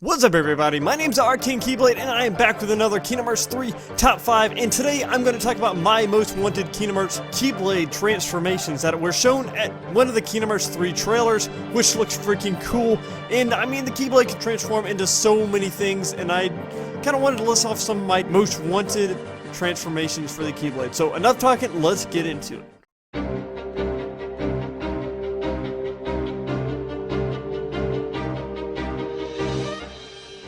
What's up everybody, my name's King Keyblade and I am back with another Kingdom Hearts 3 Top 5, and today I'm going to talk about my most wanted Kingdom Hearts Keyblade Transformations that were shown at one of the Kingdom Hearts 3 trailers, which looks freaking cool. And I mean, the Keyblade can transform into so many things, and I kind of wanted to list off some of my most wanted transformations for the Keyblade. So enough talking, let's get into it.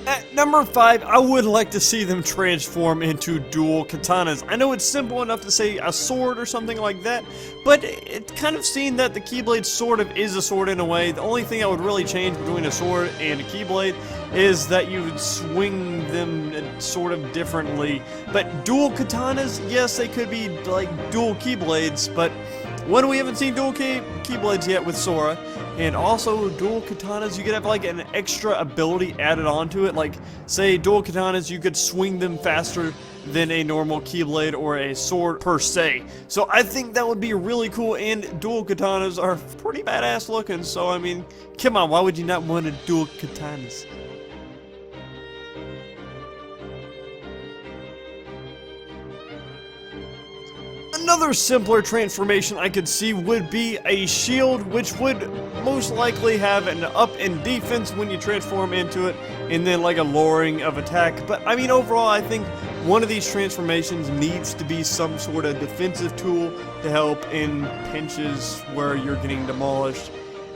At number 5, I would like to see them transform into dual katanas. I know it's simple enough to say a sword or something like that, but it kind of seemed that the Keyblade sort of is a sword in a way. The only thing I would really change between a sword and a Keyblade is that you would swing them sort of differently. But dual katanas, yes, they could be like dual Keyblades, but one, we haven't seen dual Keyblades yet with Sora. And also, dual katanas, you could have like an extra ability added onto it. Like, say, dual katanas, you could swing them faster than a normal Keyblade or a sword per se. So I think that would be really cool, and dual katanas are pretty badass looking. So, I mean, come on, why would you not want a dual katanas? Another simpler transformation I could see would be a shield, which would most likely have an up in defense when you transform into it, and then like a lowering of attack. But I mean, overall, I think one of these transformations needs to be some sort of defensive tool to help in pinches where you're getting demolished,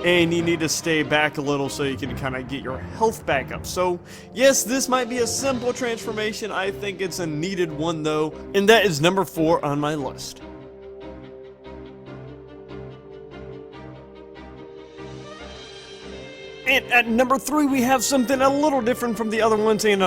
and you need to stay back a little so you can kind of get your health back up. So yes, this might be a simple transformation. I think it's a needed one though, and that is number 4 on my list. And at number 3, we have something a little different from the other ones and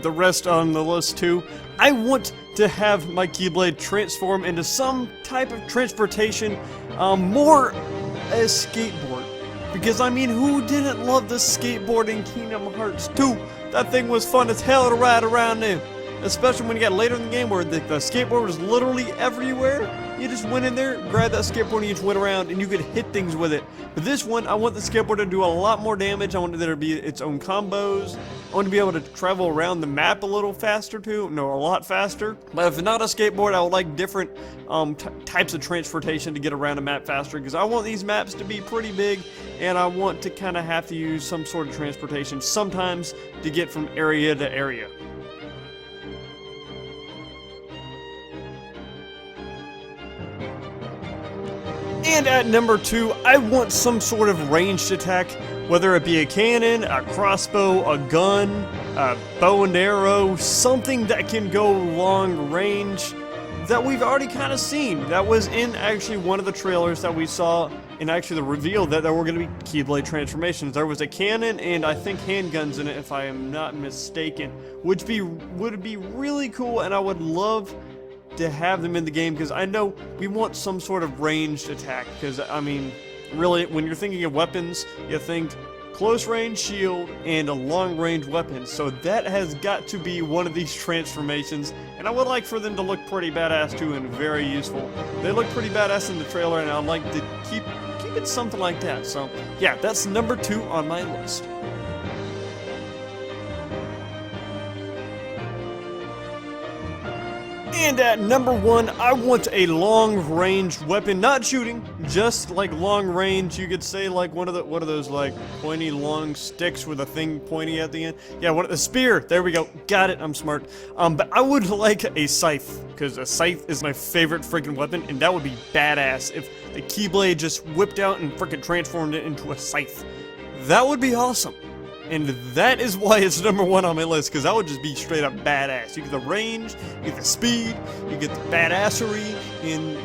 the rest on the list too. I want to have my Keyblade transform into some type of transportation, more a skateboard. Because I mean, who didn't love the skateboard in Kingdom Hearts 2? That thing was fun as hell to ride around in. Especially when you got later in the game where the skateboard was literally everywhere. You just went in there, grabbed that skateboard, and you just went around, and you could hit things with it. But this one, I want the skateboard to do a lot more damage. I want there to be its own combos. I want to be able to travel around the map a little faster too. No, a lot faster. But if not a skateboard, I would like different types of transportation to get around a map faster. Because I want these maps to be pretty big, and I want to kind of have to use some sort of transportation sometimes to get from area to area. And at number 2, I want some sort of ranged attack, whether it be a cannon, a crossbow, a gun, a bow and arrow, something that can go long range that we've already kind of seen. That was in actually one of the trailers that we saw, and actually the reveal that there were going to be Keyblade transformations. There was a cannon and I think handguns in it, if I am not mistaken, which would be really cool, and I would love to have them in the game, because I know we want some sort of ranged attack. Because I mean, really, when you're thinking of weapons, you think close range shield and a long range weapon. So that has got to be one of these transformations, and I would like for them to look pretty badass too and very useful. They look pretty badass in the trailer, and I'd like to keep it something like that. So yeah, that's number 2 on my list. And at number 1, I want a long-range weapon, not shooting, just like long range. You could say like what are those like pointy long sticks with a thing pointy at the end? Yeah, a spear. There we go. Got it. I'm smart. But I would like a scythe, because a scythe is my favorite freaking weapon, and that would be badass if the Keyblade just whipped out and freaking transformed it into a scythe. That would be awesome. And that is why it's number 1 on my list, because that would just be straight up badass. You get the range, you get the speed, you get the badassery, and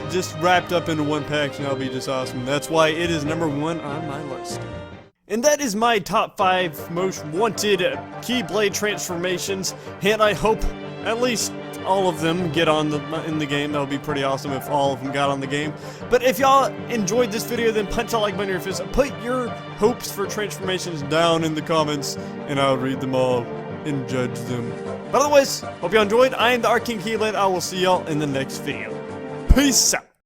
just wrapped up into one package, and that'll be just awesome. That's why it is number 1 on my list. And that is my top 5 most wanted Keyblade transformations, and I hope at least all of them get on in the game. That would be pretty awesome if all of them got on the game. But if y'all enjoyed this video, then punch that like button in your fist. Put your hopes for transformations down in the comments, and I'll read them all and judge them. But otherwise, hope y'all enjoyed. I am the King Keyblade. I will see y'all in the next video. Peace out.